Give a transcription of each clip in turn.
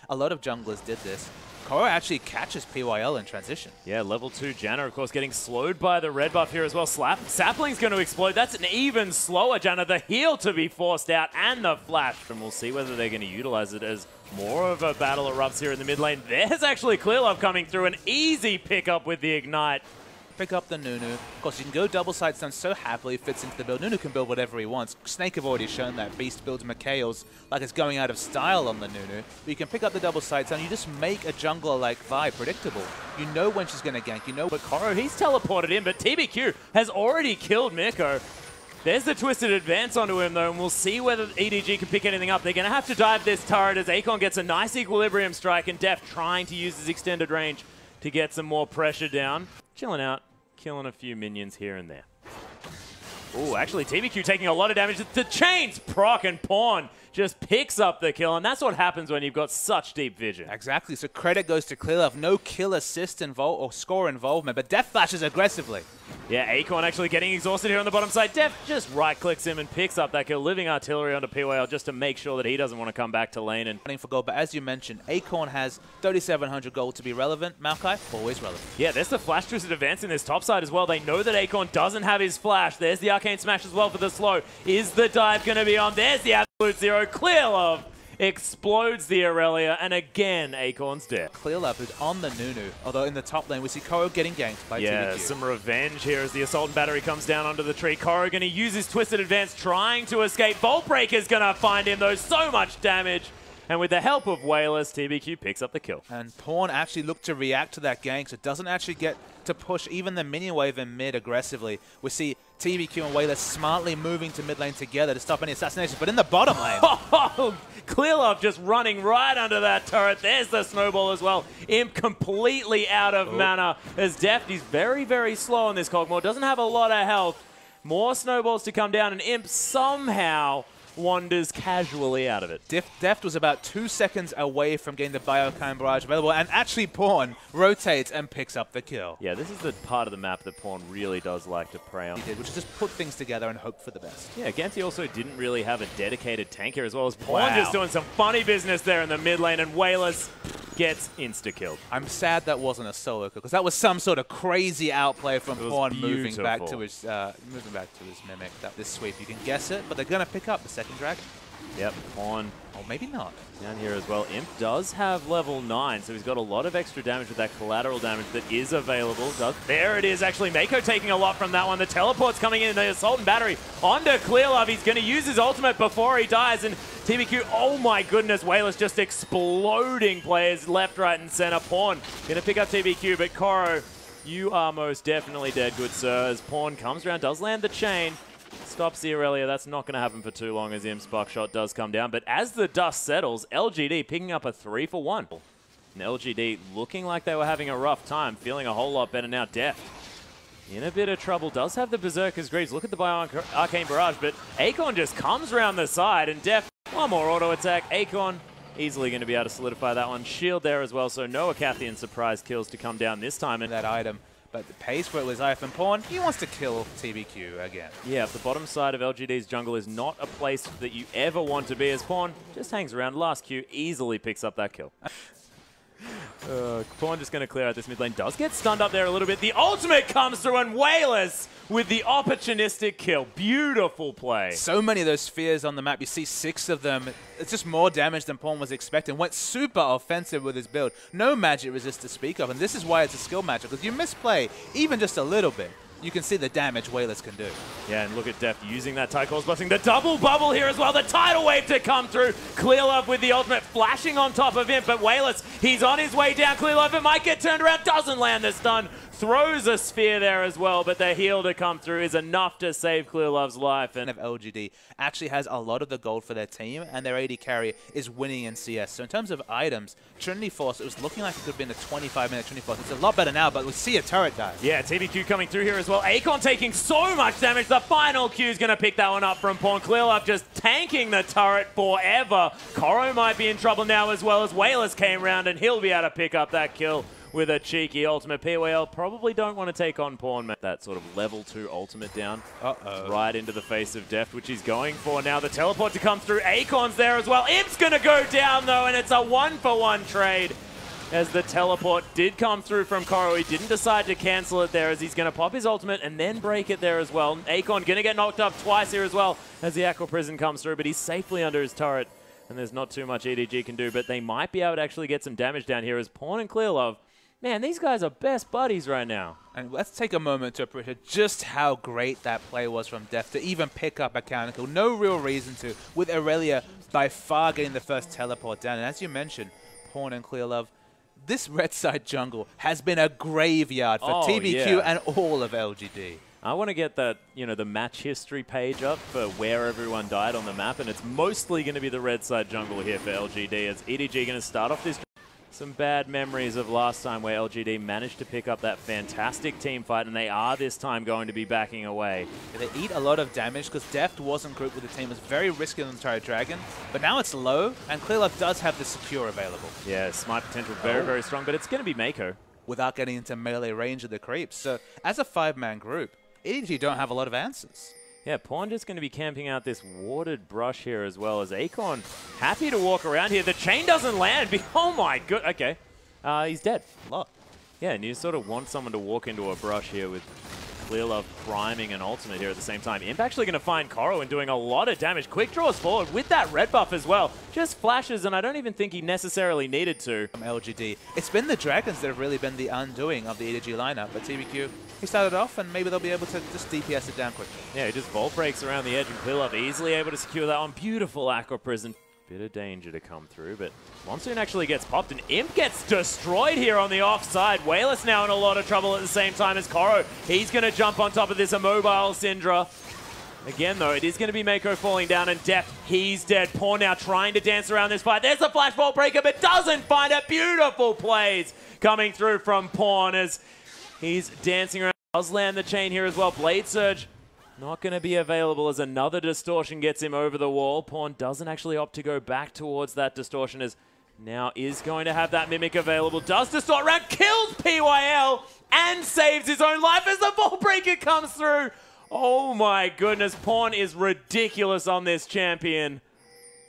a lot of junglers did this. Koroi actually catches PYL in transition. Yeah, level 2 Janna, of course, getting slowed by the red buff here as well. Sapling's going to explode. That's an even slower Janna. The heal to be forced out and the flash. And we'll see whether they're going to utilize it as more of a battle erupts here in the mid lane. There's actually clearlove coming through. An easy pickup with the ignite. Pick up the Nunu. Of course, you can go double side stun so happily, fits into the build. Nunu can build whatever he wants. Snake have already shown that. Beast builds Meiko's like it's going out of style on the Nunu. But you can pick up the double side stun. You just make a jungler like Vi predictable. You know when she's going to gank. You know. But Koro, he's teleported in, but TBQ has already killed meiko. There's the twisted advance onto him, though, and we'll see whether EDG can pick anything up. They're going to have to dive this turret as Acorn gets a nice equilibrium strike, and Deft trying to use his extended range to get some more pressure down. Chilling out, killing a few minions here and there. Oh, actually, TBQ taking a lot of damage. The chains proc and Pawn just picks up the kill, and that's what happens when you've got such deep vision. Exactly, so credit goes to clearlove. No kill assist or score involvement, but Deft flashes aggressively. Yeah, Acorn actually getting exhausted here on the bottom side. Deft just right-clicks him and picks up that kill, living artillery onto PYL just to make sure that he doesn't want to come back to lane. And for gold, but as you mentioned, Acorn has 3,700 gold to be relevant. Maokai, always relevant. Yeah, there's the flash twisted advance in this top side as well. They know that Acorn doesn't have his flash. There's the arcane smash as well for the slow. Is the dive going to be on? There's the absolute zero. clearlove explodes the Irelia, and again, Acorn's dead. clearlove is on the Nunu, although in the top lane we see Koro getting ganked by TBQ. Some revenge here as the assault and battery comes down onto the tree. Koro going to use his twisted advance, trying to escape. Volt Breaker's going to find him, though. So much damage. And with the help of Wayless, TBQ picks up the kill. And Pawn actually looked to react to that gank, so it doesn't actually get to push even the minion wave in mid aggressively. We see TBQ and Wayless smartly moving to mid lane together to stop any assassinations, but in the bottom lane. clearlove just running right under that turret. There's the snowball as well. Imp completely out of mana as Deft. He's very, very slow on this Kog'Maw. Doesn't have a lot of health. More snowballs to come down, and Imp somehow wanders casually out of it. Deft was about 2 seconds away from getting the Maokai barrage available, and actually Pawn rotates and picks up the kill. Yeah, this is the part of the map that Pawn really does like to prey on. He did, which is just put things together and hope for the best. Yeah, Ganti also didn't really have a dedicated tank here, as well as Pawn just doing some funny business there in the mid lane, and Wayless gets insta-killed. I'm sad that wasn't a solo kill, because that was some sort of crazy outplay from Pawn moving back to his mimic. This sweep, you can guess it, but they're going to pick up the second dragon. Yep, Pawn. Or maybe not. Down here as well. Imp does have level 9, so he's got a lot of extra damage with that collateral damage that is available. There it is, actually. meiko taking a lot from that one. The teleport's coming in, the assault and battery onto clearlove. He's going to use his ultimate before he dies, and TBQ, oh my goodness, Wayless just exploding players left, right, and center. Pawn going to pick up TBQ, but Koro, you are most definitely dead, good sir, as Pawn comes around, does land the chain. Stops the Irelia. That's not going to happen for too long as Imp's buckshot does come down. But as the dust settles, LGD picking up a 3-for-1. And LGD looking like they were having a rough time, feeling a whole lot better now. Deft in a bit of trouble. Does have the Berserker's Greaves. Look at the Arcane Barrage, but Acorn just comes around the side, and Deft, one more auto attack. Acorn easily going to be able to solidify that one. Shield there as well, so no Acathian surprise kills to come down this time. And that item. But the pace for it was IF and Pawn. He wants to kill TBQ again. Yeah, the bottom side of LGD's jungle is not a place that you ever want to be as Pawn. Just hangs around. Last Q easily picks up that kill. Pawn just going to clear out this mid lane. Does get stunned up there a little bit. The ultimate comes through, and Wayless with the opportunistic kill. Beautiful play. So many of those spheres on the map. You see 6 of them. It's just more damage than Pawn was expecting. Went super offensive with his build. No magic resist to speak of, and this is why it's a skill matchup, because you misplay even just a little bit, you can see the damage Wayless can do. Yeah, and look at Deft using that Tyco's Blessing. The double bubble here as well. The tidal wave to come through. clearlove with the ultimate flashing on top of him, but Wayless, he's on his way down. clearlove, it might get turned around. Doesn't land the stun. Throws a sphere there as well, but the heal to come through is enough to save clearlove's life. And if LGD actually has a lot of the gold for their team, and their AD carry is winning in CS. So in terms of items, Trinity Force, it was looking like it could have been a 25-minute Trinity Force. It's a lot better now, but we see a turret die. Yeah, TBQ coming through here as well. Acorn taking so much damage. The final Q is going to pick that one up from Pawn. clearlove just tanking the turret forever. Koro might be in trouble now as well, as Wayless came around, and he'll be able to pick up that kill with a cheeky ultimate. PYL probably don't want to take on Pawn, man. That sort of level 2 ultimate down. Right into the face of Deft, which he's going for now. The teleport to come through. Acorn's there as well. Imp's going to go down, though, and it's a 1-for-1 trade. As the teleport did come through from Koroi, he didn't decide to cancel it there as he's going to pop his ultimate and then break it there as well. Acorn going to get knocked up twice here as well as the Aqua Prison comes through, but he's safely under his turret and there's not too much EDG can do, but they might be able to actually get some damage down here as Pawn and clearlove. Man, these guys are best buddies right now. And let's take a moment to appreciate just how great that play was from Deft to even pick up a counter kill. No real reason to, with Irelia by far getting the first teleport down. And as you mentioned, Pawn and clearlove, this red side jungle has been a graveyard for TBQ and all of LGD. I want to get that, the match history page up for where everyone died on the map, and it's mostly going to be the red side jungle here for LGD as EDG going to start off this. Some bad memories of last time where LGD managed to pick up that fantastic team fight, and they are this time going to be backing away. Yeah, they eat a lot of damage because Deft wasn't grouped with the team. It was very risky on the entire Dragon, but now it's low, and clearlove does have the secure available. Yeah, smite potential very, very strong, but it's going to be meiko. Without getting into melee range of the creeps. So as a 5-man group, EDG don't have a lot of answers. Yeah, Pawn just going to be camping out this warded brush here as well as Acorn happy to walk around here. The chain doesn't land. Oh my good. Okay. He's dead. Yeah, and you sort of want someone to walk into a brush here with clearlove priming an ultimate here at the same time. Imp actually going to find Koroi and doing a lot of damage. Quick draws forward with that red buff as well. Just flashes, and I don't even think he necessarily needed to. From LGD. It's been the Dragons that have really been the undoing of the EDG lineup, but TBQ, he started off, and maybe they'll be able to just DPS it down quickly. Yeah, he just vault breaks around the edge, and clearlove easily able to secure that one. Beautiful Aqua Prison. Bit of danger to come through, but Monsoon actually gets popped, and Imp gets destroyed here on the offside. Wayless now in a lot of trouble at the same time as Koroi. He's going to jump on top of this immobile Syndra. Again, though, it is going to be meiko falling down, and Deft, he's dead. Pawn now trying to dance around this fight. There's the flash ball breaker, but doesn't find it. Beautiful plays coming through from Pawn as he's dancing around. Does land the chain here as well. Blade Surge not going to be available as another distortion gets him over the wall. Pawn doesn't actually opt to go back towards that distortion as now is going to have that Mimic available. Does distort around, kills PYL and saves his own life as the ball breaker comes through. Oh my goodness, Pawn is ridiculous on this champion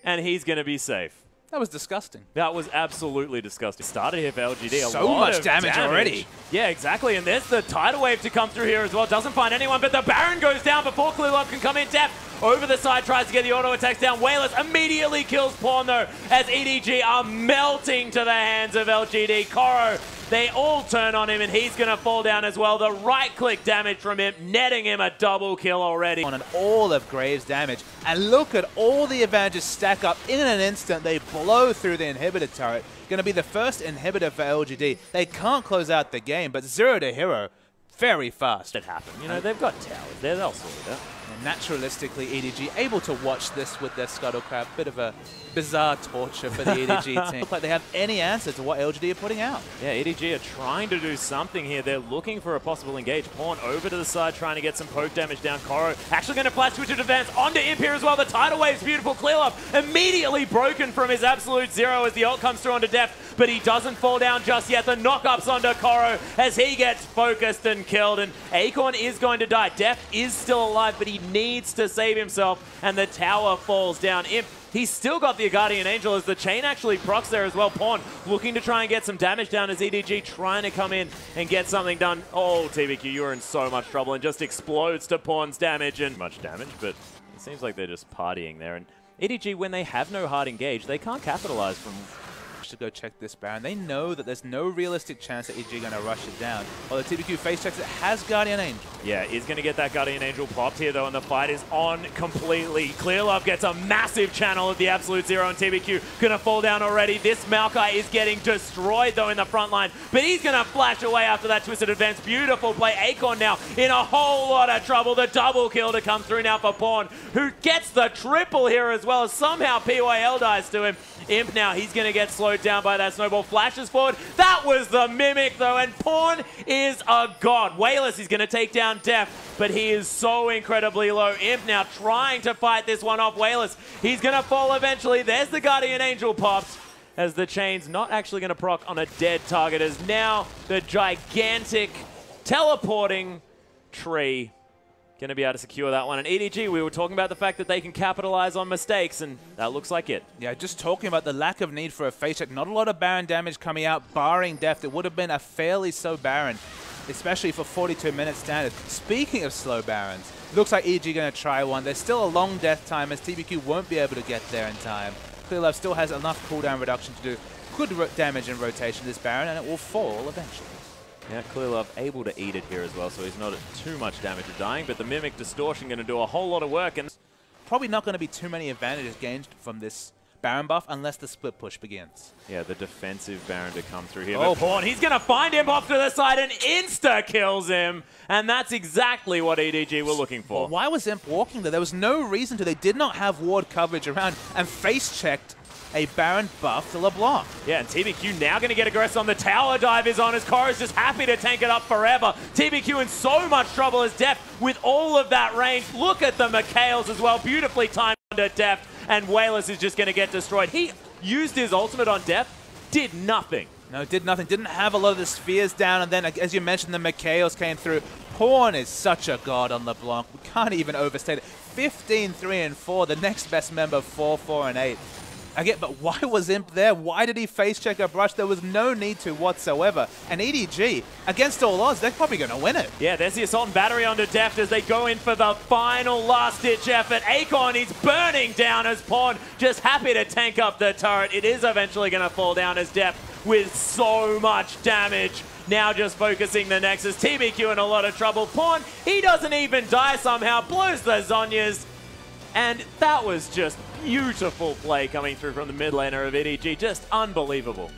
and he's going to be safe. That was disgusting. That was absolutely disgusting. Started here for LGD. So much damage already. Yeah, exactly. And there's the tidal wave to come through here as well. Doesn't find anyone, but the Baron goes down before clearlove can come in. Deft over the side, tries to get the auto attacks down. Wayless immediately kills Pawn though, as EDG are melting to the hands of LGD. Koroi, they all turn on him, and he's going to fall down as well. The right-click damage from him, netting him a double kill already. On an all of Graves damage, and look at all the advantages stack up in an instant. They blow through the inhibitor turret. Going to be the first inhibitor for LGD. They can't close out the game, but 0 to hero very fast. It happened. They've got towers there. They'll sort it out. And naturalistically, EDG able to watch this with their Scuttle Crab. Bit of a bizarre torture for the EDG team. Look like they have any answer to what LGD are putting out. Yeah, EDG are trying to do something here. They're looking for a possible engage. Pawn over to the side, trying to get some poke damage down. Koroi actually going to flash switch of advance onto Imp here as well. The tidal wave's beautiful. clearlove immediately broken from his absolute zero as the ult comes through onto Deft, but he doesn't fall down just yet. The knock-ups onto Koroi as he gets focused and killed, and Acorn is going to die. Deft is still alive, but he needs to save himself, and the tower falls down. Imp, he's still got the Guardian Angel as the chain actually procs there as well. Pawn looking to try and get some damage down as EDG trying to come in and get something done. Oh, TBQ, you're in so much trouble, and just explodes to Pawn's damage, and much damage, but it seems like they're just partying there. And EDG, when they have no hard engage, they can't capitalize from... To go check this Baron. They know that there's no realistic chance that EDG are going to rush it down. Although TBQ face checks it, has Guardian Angel. Yeah, he's going to get that Guardian Angel popped here though, and the fight is on completely. clearlove gets a massive channel of the absolute zero, and TBQ going to fall down already. This Maokai is getting destroyed though in the front line, but he's going to flash away after that twisted advance. Beautiful play. Acorn now in a whole lot of trouble. The double kill to come through now for Pawn, who gets the triple here as well as somehow PYL dies to him. Imp now, he's going to get slowed down by that snowball. Flashes forward. That was the Mimic though, and Pawn is a god. Wayless is going to take down Deft, but he is so incredibly low. Imp now trying to fight this one off. Wayless, he's going to fall eventually. There's the Guardian Angel popped, as the chain's not actually going to proc on a dead target, as now the gigantic teleporting tree going to be able to secure that one. And EDG, we were talking about the fact that they can capitalize on mistakes, and that looks like it. Yeah, just talking about the lack of need for a face check. Not a lot of Baron damage coming out, barring deft. It would have been a fairly slow Baron, especially for 42 minutes standard. Speaking of slow Barons, looks like EDG going to try one. There's still a long death time, as TBQ won't be able to get there in time. clearlove still has enough cooldown reduction to do good damage in rotation to this Baron, and it will fall eventually. Yeah, clearlove able to eat it here as well, so he's not at too much damage of dying, but the Mimic Distortion going to do a whole lot of work. And probably not going to be too many advantages gained from this Baron buff unless the split push begins. Yeah, the defensive Baron to come through here. Oh, but Pawn, he's going to find him off to the side and insta-kills him. And that's exactly what EDG were looking for. Well, why was Imp walking there? There was no reason to. They did not have ward coverage around and face-checked a Baron buff to LeBlanc. Yeah, and TBQ now going to get aggressive on the tower dive is on, as Korri's just happy to tank it up forever. TBQ in so much trouble as deft with all of that range. Look at the Mikhails as well, beautifully timed under deft, and Wayless is just going to get destroyed. He used his ultimate on deft, did nothing. No, did nothing. Didn't have a lot of the spheres down, and then, as you mentioned, the Mikhails came through. Pawn is such a god on LeBlanc. We can't even overstate it. 15, 3, and 4. The next best member, 4, 4, and 8. Again, but why was Imp there? Why did he face check a brush? There was no need to whatsoever. And EDG, against all odds, they're probably going to win it. Yeah, there's the Assault and Battery onto deft as they go in for the final last-ditch effort. Acorn, he's burning down as Pawn, just happy to tank up the turret. It is eventually going to fall down as deft with so much damage. Now just focusing the Nexus. TBQ in a lot of trouble. Pawn, he doesn't even die somehow, blows the Zhonyas. And that was just beautiful play coming through from the mid laner of EDG. Just unbelievable.